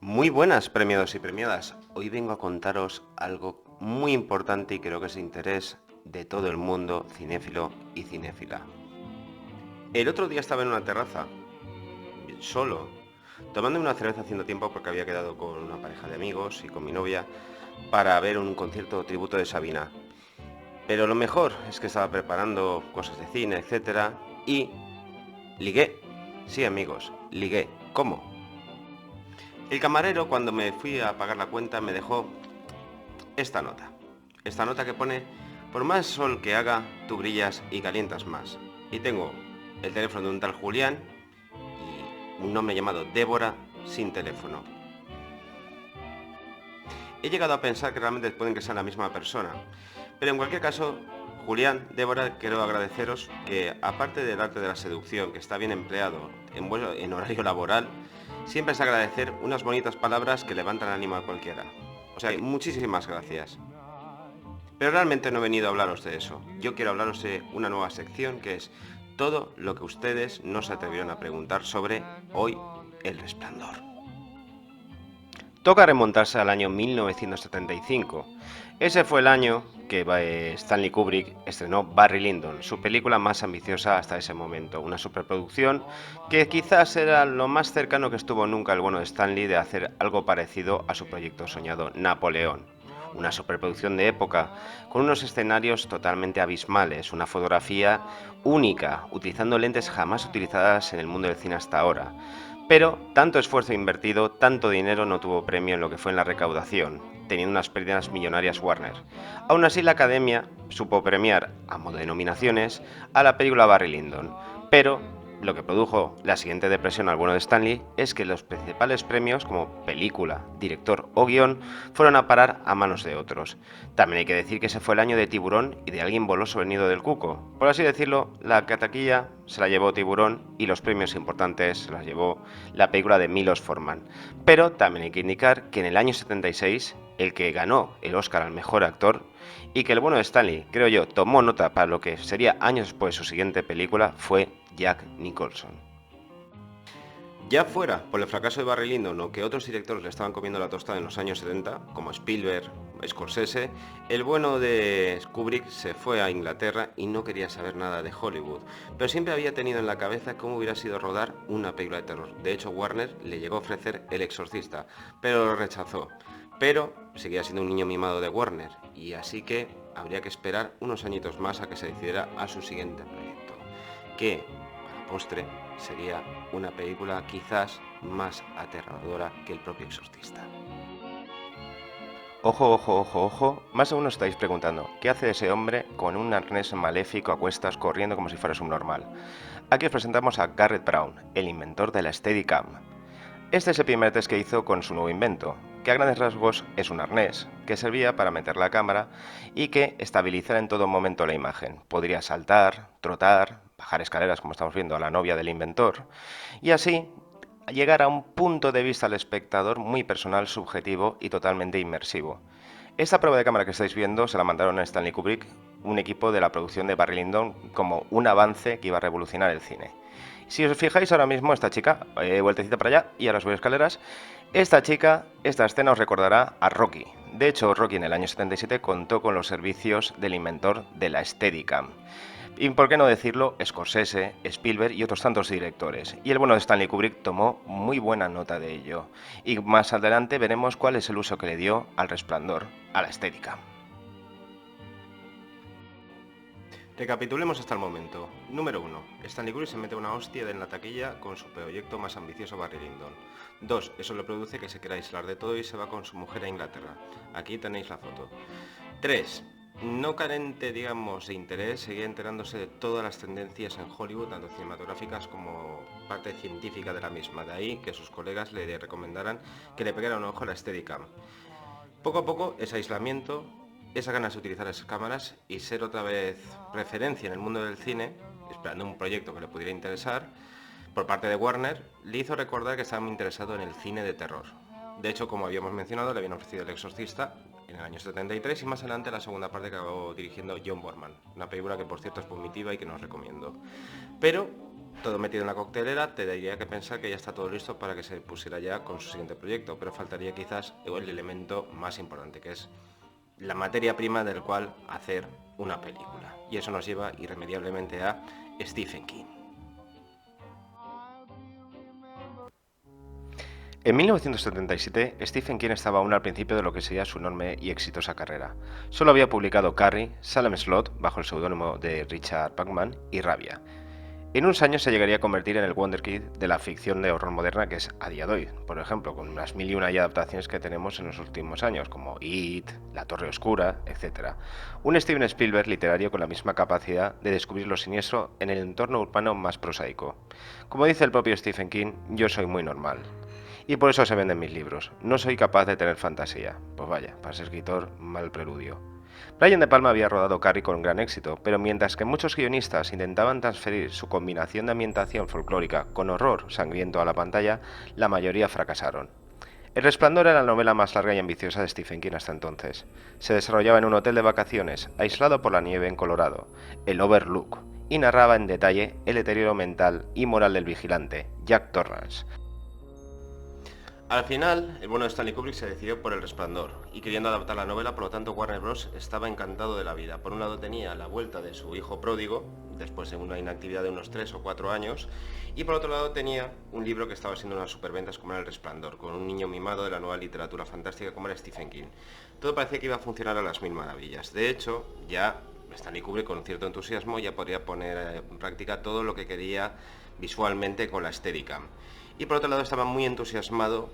Muy buenas, premiados y premiadas. Hoy vengo a contaros algo muy importante y creo que es de interés de todo el mundo cinéfilo y cinéfila. El otro día estaba en una terraza, solo, tomando una cerveza haciendo tiempo porque había quedado con una pareja de amigos y con mi novia para ver un concierto tributo de Sabina. Pero lo mejor es que estaba preparando cosas de cine, etcétera, y ligué. Sí, amigos, ligué. ¿Cómo? El camarero, cuando me fui a pagar la cuenta, me dejó esta nota. Esta nota que pone: por más sol que haga, tú brillas y calientas más. Y tengo el teléfono de un tal Julián y un nombre llamado Débora sin teléfono. He llegado a pensar que realmente pueden que sean la misma persona. Pero en cualquier caso, Julián, Débora, quiero agradeceros que, aparte del arte de la seducción, que está bien empleado en horario laboral, siempre es agradecer unas bonitas palabras que levantan el ánimo a cualquiera. O sea, muchísimas gracias. Pero realmente no he venido a hablaros de eso. Yo quiero hablaros de una nueva sección que es todo lo que ustedes no se atrevieron a preguntar sobre Hoy el Resplandor. Toca remontarse al año 1975. Ese fue el año que Stanley Kubrick estrenó Barry Lyndon, su película más ambiciosa hasta ese momento, una superproducción que quizás era lo más cercano que estuvo nunca el bueno de Stanley de hacer algo parecido a su proyecto soñado Napoleón. Una superproducción de época, con unos escenarios totalmente abismales, una fotografía única, utilizando lentes jamás utilizadas en el mundo del cine hasta ahora. Pero tanto esfuerzo invertido, tanto dinero no tuvo premio en lo que fue en la recaudación, teniendo unas pérdidas millonarias Warner. Aún así, la Academia supo premiar, a modo de nominaciones, a la película Barry Lyndon, pero lo que produjo la siguiente depresión al bueno de Stanley es que los principales premios, como película, director o guión, fueron a parar a manos de otros. También hay que decir que ese fue el año de Tiburón y de Alguien voló sobre el nido del cuco. Por así decirlo, la cataquilla se la llevó Tiburón y los premios importantes se las llevó la película de Milos Forman. Pero también hay que indicar que en el año 76, el que ganó el Oscar al mejor actor y que el bueno de Stanley, creo yo, tomó nota para lo que sería años después su siguiente película fue Jack Nicholson. Ya fuera por el fracaso de Barry Lyndon o que otros directores le estaban comiendo la tostada en los años 70, como Spielberg, Scorsese, el bueno de Kubrick se fue a Inglaterra y no quería saber nada de Hollywood, pero siempre había tenido en la cabeza cómo hubiera sido rodar una película de terror. De hecho, Warner le llegó a ofrecer El Exorcista, pero lo rechazó. Pero seguía siendo un niño mimado de Warner, y así que habría que esperar unos añitos más a que se decidiera a su siguiente proyecto, que, para postre, sería una película quizás más aterradora que el propio Exorcista. Ojo, ojo, ojo, ojo, más de uno estáis preguntando, ¿qué hace ese hombre con un arnés maléfico a cuestas corriendo como si fuera subnormal? Aquí os presentamos a Garrett Brown, el inventor de la Steadicam. Este es el primer test que hizo con su nuevo invento, que a grandes rasgos es un arnés, que servía para meter la cámara y que estabilizara en todo momento la imagen. Podría saltar, trotar, bajar escaleras como estamos viendo a la novia del inventor, y así llegar a un punto de vista al espectador muy personal, subjetivo y totalmente inmersivo. Esta prueba de cámara que estáis viendo se la mandaron a Stanley Kubrick, un equipo de la producción de Barry Lyndon, como un avance que iba a revolucionar el cine. Si os fijáis ahora mismo, esta chica, vueltecita para allá y ahora subir escaleras, esta chica, esta escena os recordará a Rocky. De hecho, Rocky en el año 77 contó con los servicios del inventor de la Steadicam. Y por qué no decirlo, Scorsese, Spielberg y otros tantos directores. Y el bueno de Stanley Kubrick tomó muy buena nota de ello. Y más adelante veremos cuál es el uso que le dio al Resplandor, a la Steadicam. Recapitulemos hasta el momento. Número 1. Stanley Kubrick se mete una hostia en la taquilla con su proyecto más ambicioso, Barry Lyndon. 2. Eso le produce que se quiera aislar de todo y se va con su mujer a Inglaterra. Aquí tenéis la foto. 3. No carente, digamos, de interés, seguía enterándose de todas las tendencias en Hollywood, tanto cinematográficas como parte científica de la misma. De ahí que sus colegas le recomendaran que le pegara un ojo a la Steadicam. Poco a poco, ese aislamiento, esa ganas de utilizar esas cámaras y ser otra vez referencia en el mundo del cine, esperando un proyecto que le pudiera interesar, por parte de Warner, le hizo recordar que estaba muy interesado en el cine de terror. De hecho, como habíamos mencionado, le habían ofrecido El Exorcista en el año 73 y más adelante la segunda parte que acabó dirigiendo John Borman, una película que por cierto es vomitiva y que no os recomiendo. Pero todo metido en la coctelera, te daría que pensar que ya está todo listo para que se pusiera ya con su siguiente proyecto, pero faltaría quizás el elemento más importante, que es la materia prima del cual hacer una película. Y eso nos lleva irremediablemente a Stephen King. En 1977, Stephen King estaba aún al principio de lo que sería su enorme y exitosa carrera. Solo había publicado Carrie, Salem Slot, bajo el seudónimo de Richard Bachman, y Rabia. En unos años se llegaría a convertir en el wonderkid de la ficción de horror moderna que es a día de hoy, por ejemplo, con unas 1001 adaptaciones que tenemos en los últimos años, como It, La Torre Oscura, etc. Un Steven Spielberg literario con la misma capacidad de descubrir lo siniestro en el entorno urbano más prosaico. Como dice el propio Stephen King, yo soy muy normal. Y por eso se venden mis libros. No soy capaz de tener fantasía. Pues vaya, para ser escritor, mal preludio. Brian De Palma había rodado Carrie con gran éxito, pero mientras que muchos guionistas intentaban transferir su combinación de ambientación folclórica con horror sangriento a la pantalla, la mayoría fracasaron. El Resplandor era la novela más larga y ambiciosa de Stephen King hasta entonces. Se desarrollaba en un hotel de vacaciones, aislado por la nieve en Colorado, el Overlook, y narraba en detalle el deterioro mental y moral del vigilante, Jack Torrance. Al final, el bueno de Stanley Kubrick se decidió por El Resplandor, y queriendo adaptar la novela, por lo tanto Warner Bros. Estaba encantado de la vida. Por un lado tenía la vuelta de su hijo pródigo, después de una inactividad de unos 3 o 4 años, y por otro lado tenía un libro que estaba siendo unas superventas como era El Resplandor, con un niño mimado de la nueva literatura fantástica como era Stephen King. Todo parecía que iba a funcionar a las mil maravillas. De hecho, ya Stanley Kubrick con cierto entusiasmo ya podría poner en práctica todo lo que quería visualmente con la Steadicam. Y por otro lado estaba muy entusiasmado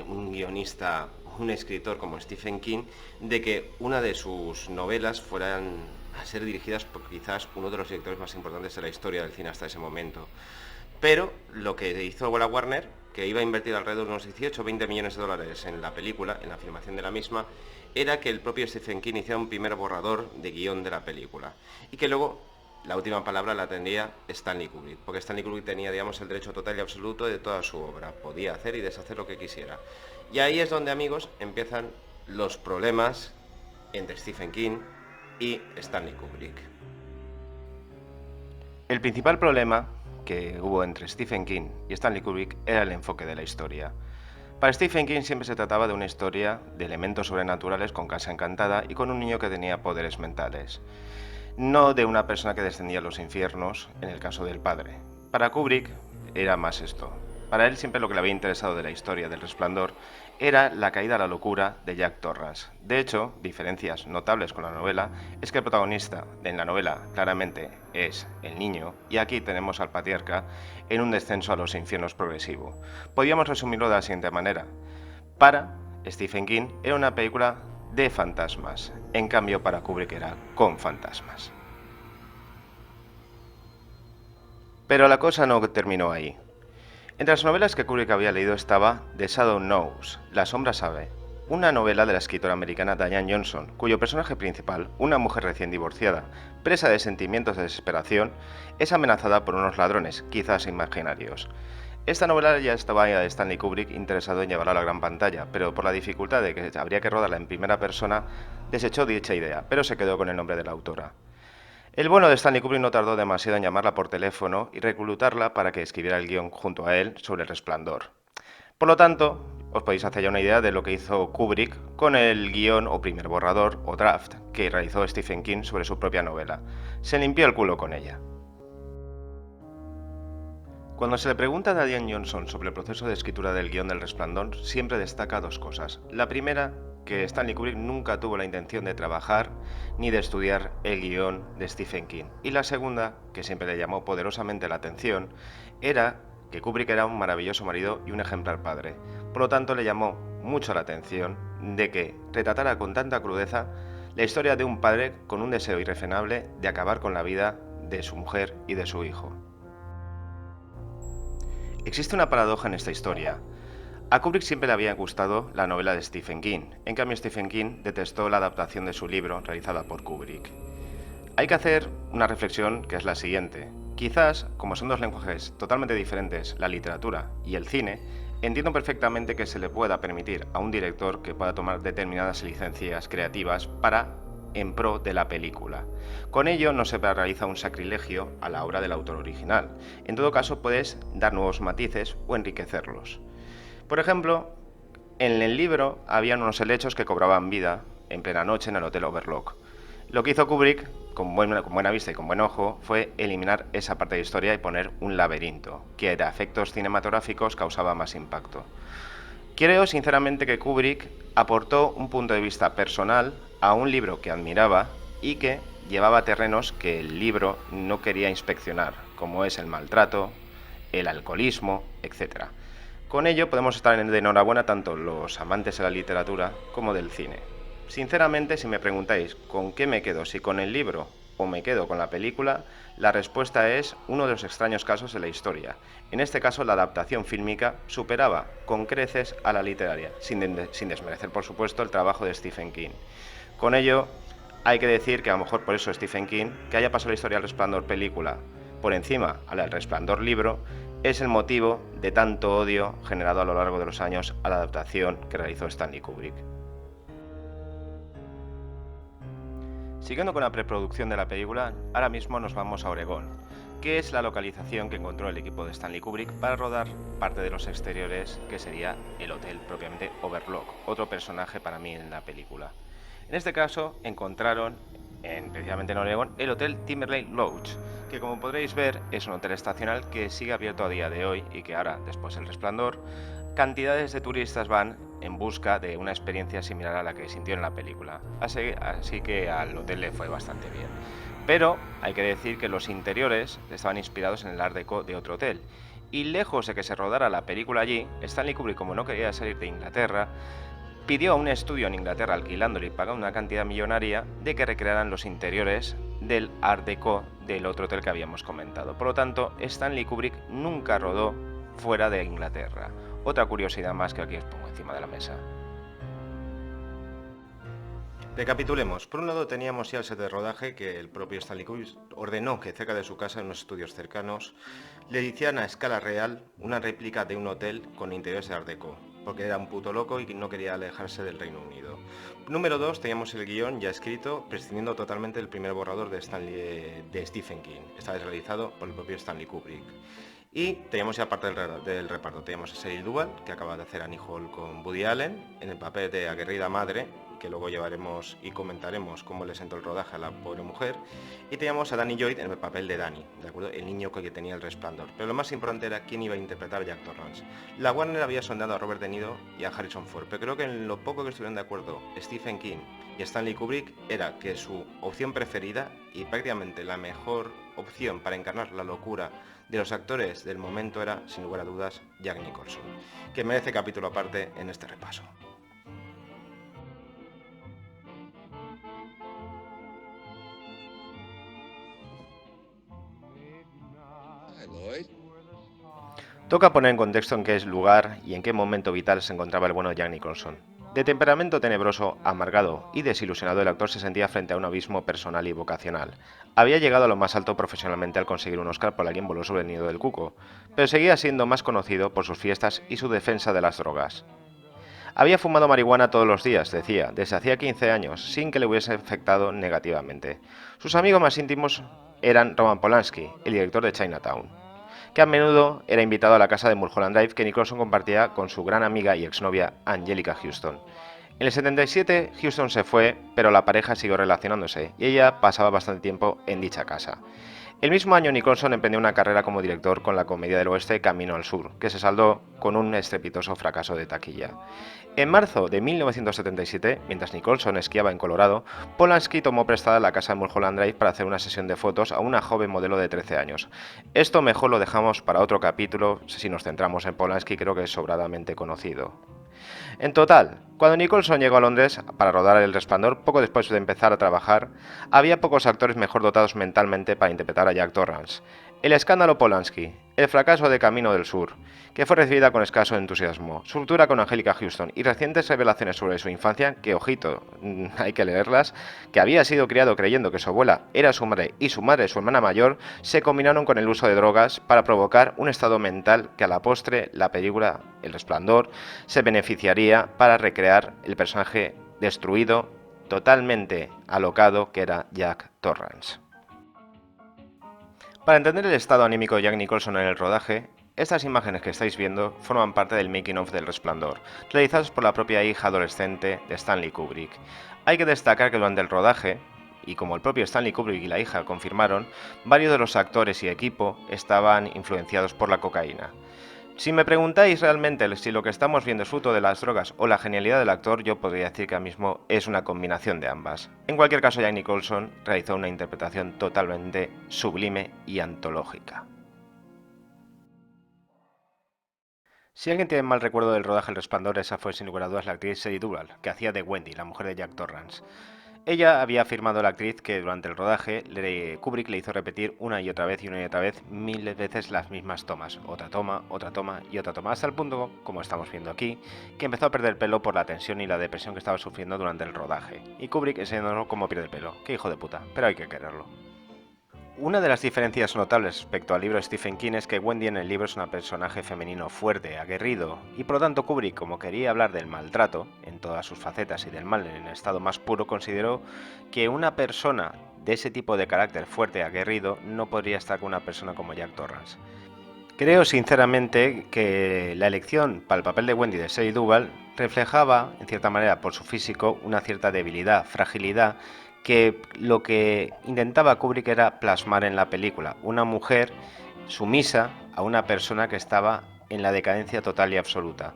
un guionista, un escritor como Stephen King, de que una de sus novelas fueran a ser dirigidas por quizás uno de los directores más importantes de la historia del cine hasta ese momento. Pero lo que hizo la Warner, que iba a invertir alrededor de unos 18 o 20 millones de dólares en la película, en la filmación de la misma, era que el propio Stephen King hiciera un primer borrador de guión de la película. Y que luego la última palabra la tendría Stanley Kubrick, porque Stanley Kubrick tenía, digamos, el derecho total y absoluto de toda su obra. Podía hacer y deshacer lo que quisiera. Y ahí es donde, amigos, empiezan los problemas entre Stephen King y Stanley Kubrick. El principal problema que hubo entre Stephen King y Stanley Kubrick era el enfoque de la historia. Para Stephen King siempre se trataba de una historia de elementos sobrenaturales con casa encantada y con un niño que tenía poderes mentales. No de una persona que descendía a los infiernos, en el caso del padre. Para Kubrick era más esto. Para él siempre lo que le había interesado de la historia del Resplandor era la caída a la locura de Jack Torrance. De hecho, diferencias notables con la novela es que el protagonista en la novela claramente es el niño y aquí tenemos al patriarca en un descenso a los infiernos progresivo. Podríamos resumirlo de la siguiente manera. Para Stephen King era una película de fantasmas, en cambio para Kubrick era con fantasmas. Pero la cosa no terminó ahí. Entre las novelas que Kubrick había leído estaba The Shadow Knows, La sombra sabe, una novela de la escritora americana Diane Johnson, cuyo personaje principal, una mujer recién divorciada, presa de sentimientos de desesperación, es amenazada por unos ladrones, quizás imaginarios. Esta novela ya estaba Stanley Kubrick interesado en llevarla a la gran pantalla, pero por la dificultad de que habría que rodarla en primera persona, desechó dicha idea, pero se quedó con el nombre de la autora. El bueno de Stanley Kubrick no tardó demasiado en llamarla por teléfono y reclutarla para que escribiera el guión junto a él sobre El Resplandor. Por lo tanto, os podéis hacer ya una idea de lo que hizo Kubrick con el guión o primer borrador o draft que realizó Stephen King sobre su propia novela. Se limpió el culo con ella. Cuando se le pregunta a Diane Johnson sobre el proceso de escritura del guión del Resplandor, siempre destaca dos cosas. La primera, que Stanley Kubrick nunca tuvo la intención de trabajar ni de estudiar el guión de Stephen King. Y la segunda, que siempre le llamó poderosamente la atención, era que Kubrick era un maravilloso marido y un ejemplar padre. Por lo tanto, le llamó mucho la atención de que retratara con tanta crudeza la historia de un padre con un deseo irrefrenable de acabar con la vida de su mujer y de su hijo. Existe una paradoja en esta historia. A Kubrick siempre le había gustado la novela de Stephen King, en cambio Stephen King detestó la adaptación de su libro realizada por Kubrick. Hay que hacer una reflexión que es la siguiente. Quizás, como son dos lenguajes totalmente diferentes, la literatura y el cine, entiendo perfectamente que se le pueda permitir a un director que pueda tomar determinadas licencias creativas para en pro de la película. Con ello no se realiza un sacrilegio a la obra del autor original. En todo caso, puedes dar nuevos matices o enriquecerlos. Por ejemplo, en el libro habían unos helechos que cobraban vida en plena noche en el Hotel Overlook. Lo que hizo Kubrick, con buena vista y con buen ojo, fue eliminar esa parte de historia y poner un laberinto, que a efectos cinematográficos causaba más impacto. Creo sinceramente que Kubrick aportó un punto de vista personal a un libro que admiraba y que llevaba terrenos que el libro no quería inspeccionar, como es el maltrato, el alcoholismo, etc. Con ello podemos estar de enhorabuena tanto los amantes de la literatura como del cine. Sinceramente, si me preguntáis con qué me quedo, si con el libro o me quedo con la película, la respuesta es uno de los extraños casos de la historia. En este caso, la adaptación fílmica superaba con creces a la literaria, sin desmerecer, por supuesto, el trabajo de Stephen King. Con ello, hay que decir que a lo mejor por eso Stephen King, que haya pasado la historia del Resplandor película por encima a la del Resplandor libro, es el motivo de tanto odio generado a lo largo de los años a la adaptación que realizó Stanley Kubrick. Siguiendo con la preproducción de la película, ahora mismo nos vamos a Oregón, que es la localización que encontró el equipo de Stanley Kubrick para rodar parte de los exteriores, que sería el hotel propiamente Overlook, otro personaje para mí en la película. En este caso encontraron, precisamente en Oregón, el Hotel Timberlake Lodge, que como podréis ver es un hotel estacional que sigue abierto a día de hoy y que ahora, después del Resplandor, cantidades de turistas van en busca de una experiencia similar a la que sintió en la película. Así que al hotel le fue bastante bien. Pero hay que decir que los interiores estaban inspirados en el Art Deco de otro hotel. Y lejos de que se rodara la película allí, Stanley Kubrick, como no quería salir de Inglaterra, pidió a un estudio en Inglaterra, alquilándole y pagando una cantidad millonaria, de que recrearan los interiores del Art Deco del otro hotel que habíamos comentado. Por lo tanto, Stanley Kubrick nunca rodó fuera de Inglaterra. Otra curiosidad más que aquí os pongo encima de la mesa. Recapitulemos. Por un lado teníamos ya el set de rodaje que el propio Stanley Kubrick ordenó que cerca de su casa, en unos estudios cercanos, le hicieran a escala real una réplica de un hotel con interiores de Art Deco, porque era un puto loco y no quería alejarse del Reino Unido. Número 2, teníamos el guión ya escrito, prescindiendo totalmente del primer borrador de Stephen King, esta vez realizado por el propio Stanley Kubrick. Y teníamos ya parte del reparto, teníamos a Shelley Duvall, que acaba de hacer Annie Hall con Woody Allen, en el papel de aguerrida madre, que luego llevaremos y comentaremos cómo le sentó el rodaje a la pobre mujer, y teníamos a Danny Lloyd en el papel de Danny, ¿de acuerdo? El niño que tenía el resplandor. Pero lo más importante era quién iba a interpretar a Jack Torrance. La Warner había sondado a Robert De Niro y a Harrison Ford, pero creo que en lo poco que estuvieron de acuerdo Stephen King y Stanley Kubrick era que su opción preferida y prácticamente la mejor opción para encarnar la locura de los actores del momento era, sin lugar a dudas, Jack Nicholson, que merece capítulo aparte en este repaso. Toca poner en contexto en qué lugar y en qué momento vital se encontraba el bueno Jack Nicholson. De temperamento tenebroso, amargado y desilusionado, el actor se sentía frente a un abismo personal y vocacional. Había llegado a lo más alto profesionalmente al conseguir un Oscar por Alguien voló sobre el nido del cuco, pero seguía siendo más conocido por sus fiestas y su defensa de las drogas. Había fumado marihuana todos los días, decía, desde hacía 15 años, sin que le hubiese afectado negativamente. Sus amigos más íntimos eran Roman Polanski, el director de Chinatown, que a menudo era invitado a la casa de Mulholland Drive que Nicholson compartía con su gran amiga y exnovia Angelica Houston. En el 77 Houston se fue, pero la pareja siguió relacionándose y ella pasaba bastante tiempo en dicha casa. El mismo año Nicholson emprendió una carrera como director con la comedia del oeste Camino al Sur, que se saldó con un estrepitoso fracaso de taquilla. En marzo de 1977, mientras Nicholson esquiaba en Colorado, Polanski tomó prestada la casa de Mulholland Drive para hacer una sesión de fotos a una joven modelo de 13 años. Esto mejor lo dejamos para otro capítulo, si nos centramos en Polanski, creo que es sobradamente conocido. En total, cuando Nicholson llegó a Londres para rodar El Resplandor, poco después de empezar a trabajar, había pocos actores mejor dotados mentalmente para interpretar a Jack Torrance. El escándalo Polanski, el fracaso de Camino del Sur, que fue recibida con escaso entusiasmo, su ruptura con Angelica Houston y recientes revelaciones sobre su infancia, que ojito, hay que leerlas, que había sido criado creyendo que su abuela era su madre y su madre su hermana mayor, se combinaron con el uso de drogas para provocar un estado mental que a la postre la película El Resplandor se beneficiaría para recrear el personaje destruido totalmente alocado que era Jack Torrance. Para entender el estado anímico de Jack Nicholson en el rodaje, estas imágenes que estáis viendo forman parte del making of del Resplandor, realizados por la propia hija adolescente de Stanley Kubrick. Hay que destacar que durante el rodaje, y como el propio Stanley Kubrick y la hija confirmaron, varios de los actores y equipo estaban influenciados por la cocaína. Si me preguntáis realmente si lo que estamos viendo es fruto de las drogas o la genialidad del actor, yo podría decir que ahora mismo es una combinación de ambas. En cualquier caso, Jack Nicholson realizó una interpretación totalmente sublime y antológica. Si alguien tiene mal recuerdo del rodaje El Resplandor, esa fue sin lugar a dudas la actriz Shelley Duvall, que hacía de Wendy, la mujer de Jack Torrance. Ella había afirmado a la actriz que durante el rodaje Kubrick le hizo repetir una y otra vez y una y otra vez miles de veces las mismas tomas, otra toma y otra toma, hasta el punto, como estamos viendo aquí, que empezó a perder pelo por la tensión y la depresión que estaba sufriendo durante el rodaje. Y Kubrick enseñándonos cómo pierde pelo, qué hijo de puta, pero hay que quererlo. Una de las diferencias notables respecto al libro de Stephen King es que Wendy en el libro es un personaje femenino fuerte, aguerrido, y por lo tanto Kubrick, como quería hablar del maltrato en todas sus facetas y del mal en el estado más puro, consideró que una persona de ese tipo de carácter fuerte, aguerrido, no podría estar con una persona como Jack Torrance. Creo sinceramente que la elección para el papel de Wendy de Shelley Duvall reflejaba, en cierta manera, por su físico, una cierta debilidad, fragilidad, que lo que intentaba Kubrick era plasmar en la película, una mujer sumisa a una persona que estaba en la decadencia total y absoluta.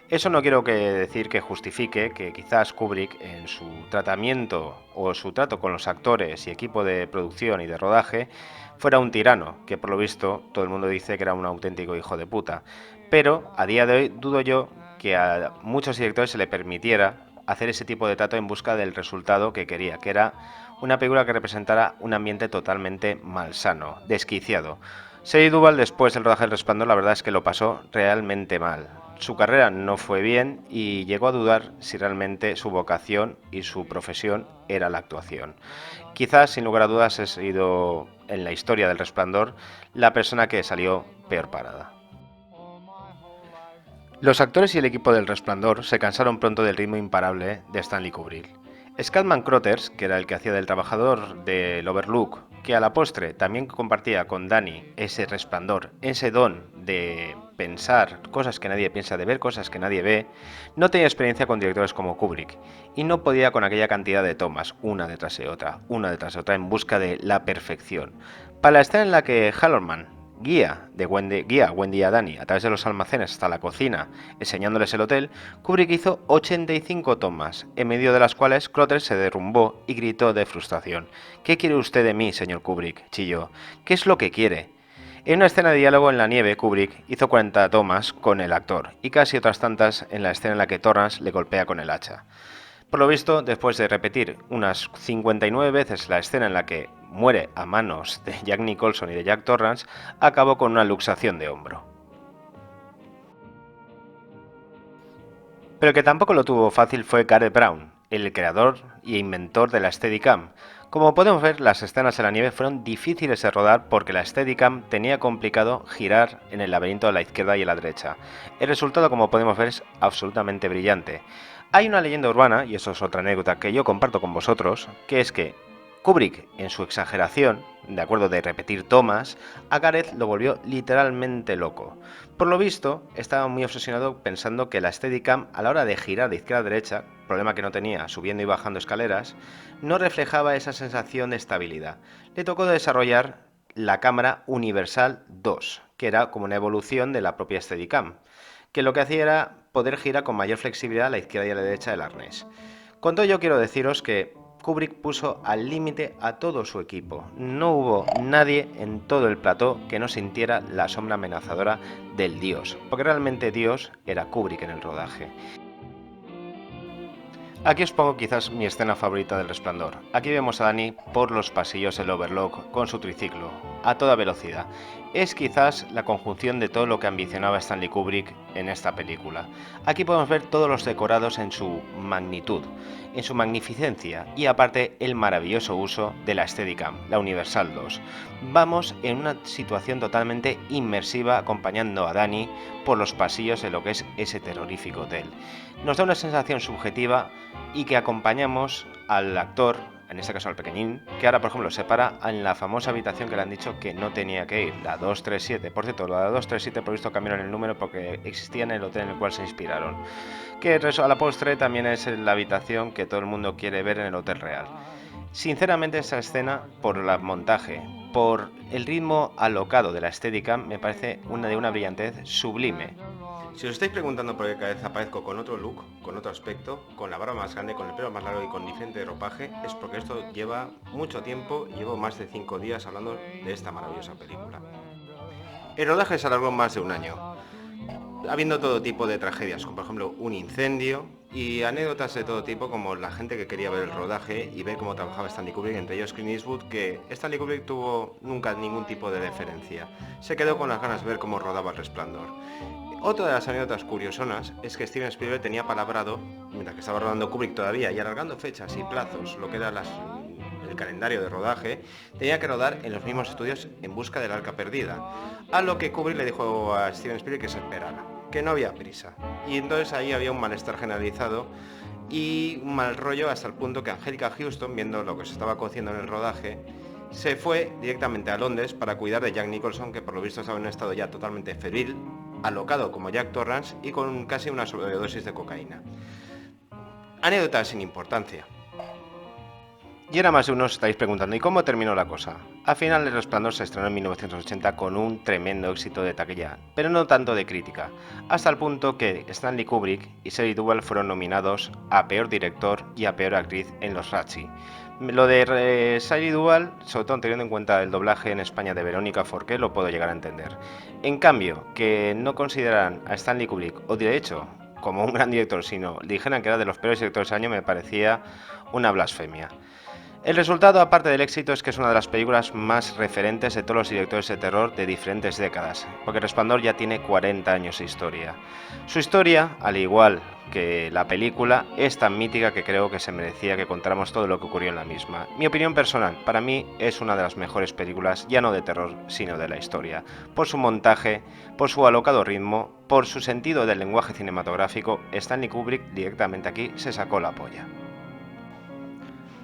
Eso no quiero decir que justifique que quizás Kubrick en su tratamiento o su trato con los actores y equipo de producción y de rodaje fuera un tirano, que por lo visto todo el mundo dice que era un auténtico hijo de puta. Pero a día de hoy dudo yo que a muchos directores se le permitiera hacer ese tipo de trato en busca del resultado que quería, que era una película que representara un ambiente totalmente malsano, desquiciado. Shelley Duvall, después del rodaje del Resplandor, la verdad es que lo pasó realmente mal. Su carrera no fue bien y llegó a dudar si realmente su vocación y su profesión era la actuación. Quizás, sin lugar a dudas, he sido en la historia del Resplandor la persona que salió peor parada. Los actores y el equipo del Resplandor se cansaron pronto del ritmo imparable de Stanley Kubrick. Scatman Crothers, que era el que hacía del trabajador del Overlook, que a la postre también compartía con Danny ese resplandor, ese don de pensar cosas que nadie piensa, de ver cosas que nadie ve, no tenía experiencia con directores como Kubrick y no podía con aquella cantidad de tomas, una detrás de otra, en busca de la perfección. Para la escena en la que Halloran guía a Wendy y a Danny a través de los almacenes hasta la cocina, enseñándoles el hotel, Kubrick hizo 85 tomas, en medio de las cuales Crothers se derrumbó y gritó de frustración. ¿Qué quiere usted de mí, señor Kubrick?, chilló. ¿Qué es lo que quiere? En una escena de diálogo en la nieve, Kubrick hizo 40 tomas con el actor, y casi otras tantas en la escena en la que Torrance le golpea con el hacha. Por lo visto, después de repetir unas 59 veces la escena en la que muere a manos de Jack Nicholson y de Jack Torrance, acabó con una luxación de hombro. Pero el que tampoco lo tuvo fácil fue Gareth Brown, el creador y inventor de la Steadicam. Como podemos ver, las escenas en la nieve fueron difíciles de rodar porque la Steadicam tenía complicado girar en el laberinto a la izquierda y a la derecha. El resultado, como podemos ver, es absolutamente brillante. Hay una leyenda urbana, y eso es otra anécdota que yo comparto con vosotros, que es que Kubrick, en su exageración, de acuerdo de repetir tomas, a Gareth lo volvió literalmente loco. Por lo visto, estaba muy obsesionado pensando que la Steadicam, a la hora de girar de izquierda a derecha, problema que no tenía subiendo y bajando escaleras, no reflejaba esa sensación de estabilidad. Le tocó desarrollar la cámara Universal 2, que era como una evolución de la propia Steadicam, que lo que hacía era poder girar con mayor flexibilidad a la izquierda y a la derecha del arnés. Con todo ello quiero deciros que Kubrick puso al límite a todo su equipo. No hubo nadie en todo el plató que no sintiera la sombra amenazadora del dios, porque realmente Dios era Kubrick en el rodaje. Aquí os pongo quizás mi escena favorita del Resplandor. Aquí vemos a Danny por los pasillos del Overlook con su triciclo. a toda velocidad. Es quizás la conjunción de todo lo que ambicionaba Stanley Kubrick en esta película. Aquí podemos ver todos los decorados en su magnitud, en su magnificencia y aparte el maravilloso uso de la Steadicam, la Universal 2. Vamos en una situación totalmente inmersiva acompañando a Danny por los pasillos de lo que es ese terrorífico hotel. Nos da una sensación subjetiva y que acompañamos al actor, en este caso al pequeñín, que ahora por ejemplo se para en la famosa habitación que le han dicho que no tenía que ir, la 237. Por cierto, la 237 por visto cambiaron el número porque existía en el hotel en el cual se inspiraron. Que a la postre también es la habitación que todo el mundo quiere ver en el Hotel Real. Sinceramente esa escena, por el montaje, por el ritmo alocado de la estética, me parece de una brillantez sublime. Si os estáis preguntando por qué cada vez aparezco con otro look, con otro aspecto, con la barba más grande, con el pelo más largo y con diferente ropaje, es porque esto lleva mucho tiempo, llevo más de 5 días hablando de esta maravillosa película. El rodaje se alargó más de un año, habiendo todo tipo de tragedias, como por ejemplo un incendio y anécdotas de todo tipo, como la gente que quería ver el rodaje y ver cómo trabajaba Stanley Kubrick, entre ellos Clint Eastwood, que Stanley Kubrick tuvo nunca ningún tipo de deferencia. Se quedó con las ganas de ver cómo rodaba El Resplandor. Otra de las anécdotas curiosonas es que Steven Spielberg tenía palabrado, mientras que estaba rodando Kubrick todavía y alargando fechas y plazos, lo que era el calendario de rodaje, tenía que rodar en los mismos estudios En busca del arca perdida, a lo que Kubrick le dijo a Steven Spielberg que se esperara, que no había prisa. Y entonces ahí había un malestar generalizado y un mal rollo hasta el punto que Angélica Houston, viendo lo que se estaba cociendo en el rodaje, se fue directamente a Londres para cuidar de Jack Nicholson, que por lo visto estaba en un estado ya totalmente febril, alocado como Jack Torrance y con casi una sobredosis de cocaína. Anécdota sin importancia. Y ahora más de uno os estáis preguntando, ¿y cómo terminó la cosa? Al final El Resplandor se estrenó en 1980 con un tremendo éxito de taquilla, pero no tanto de crítica, hasta el punto que Stanley Kubrick y Shelley Duvall fueron nominados a Peor Director y a Peor Actriz en los Razzie. Lo de Shelley Duvall, sobre todo teniendo en cuenta el doblaje en España de Verónica Forqué, lo puedo llegar a entender. En cambio, que no consideran a Stanley Kubrick, o de hecho, como un gran director, sino dijeran que era de los peores directores del año, me parecía una blasfemia. El resultado, aparte del éxito, es que es una de las películas más referentes de todos los directores de terror de diferentes décadas, porque El Resplandor ya tiene 40 años de historia. Su historia, al igual que la película, es tan mítica que creo que se merecía que contáramos todo lo que ocurrió en la misma. Mi opinión personal, para mí es una de las mejores películas, ya no de terror, sino de la historia, por su montaje, por su alocado ritmo, por su sentido del lenguaje cinematográfico. Stanley Kubrick directamente aquí se sacó la polla.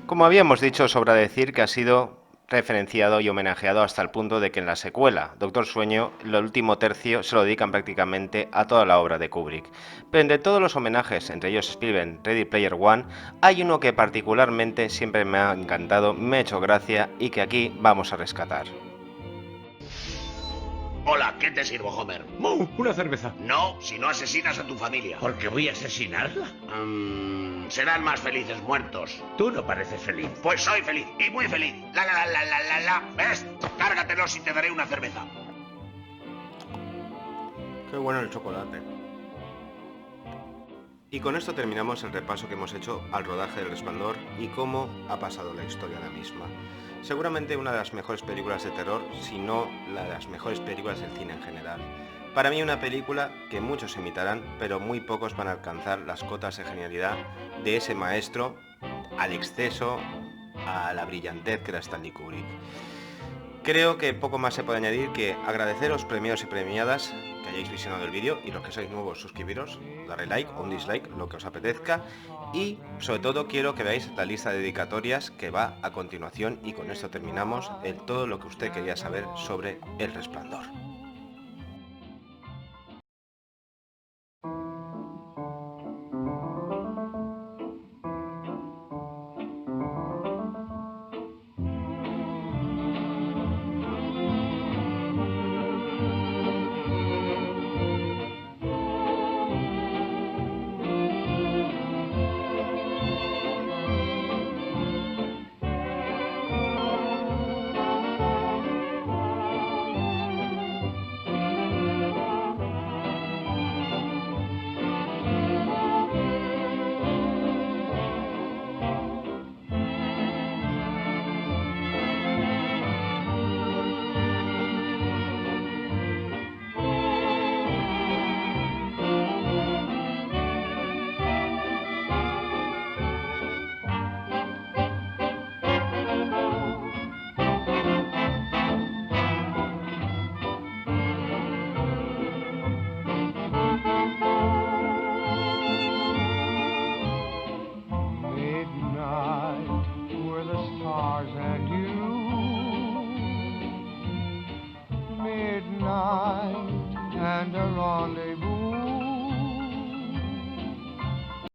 Como habíamos dicho, sobra decir que ha sido referenciado y homenajeado hasta el punto de que en la secuela, Doctor Sueño, el último tercio se lo dedican prácticamente a toda la obra de Kubrick. Pero entre todos los homenajes, entre ellos Spielberg, Ready Player One, hay uno que particularmente siempre me ha encantado, me ha hecho gracia y que aquí vamos a rescatar. Hola, ¿qué te sirvo, Homer? Una cerveza. No, si no asesinas a tu familia. ¿Por qué voy a asesinarla? Serán más felices muertos. Tú no pareces feliz. Pues soy feliz, y muy feliz. La. ¿Ves? Cárgatelos y te daré una cerveza. Qué bueno el chocolate. Y con esto terminamos el repaso que hemos hecho al rodaje del Resplandor y cómo ha pasado la historia de la misma. Seguramente una de las mejores películas de terror, si no la de las mejores películas del cine en general. Para mí una película que muchos imitarán, pero muy pocos van a alcanzar las cotas de genialidad de ese maestro, al exceso, a la brillantez que era Stanley Kubrick. Creo que poco más se puede añadir que agradeceros premiados y premiadas que hayáis visionado el vídeo, y los que sois nuevos suscribiros, darle like o un dislike, lo que os apetezca, y sobre todo quiero que veáis la lista de dedicatorias que va a continuación, y con esto terminamos todo lo que usted quería saber sobre El Resplandor.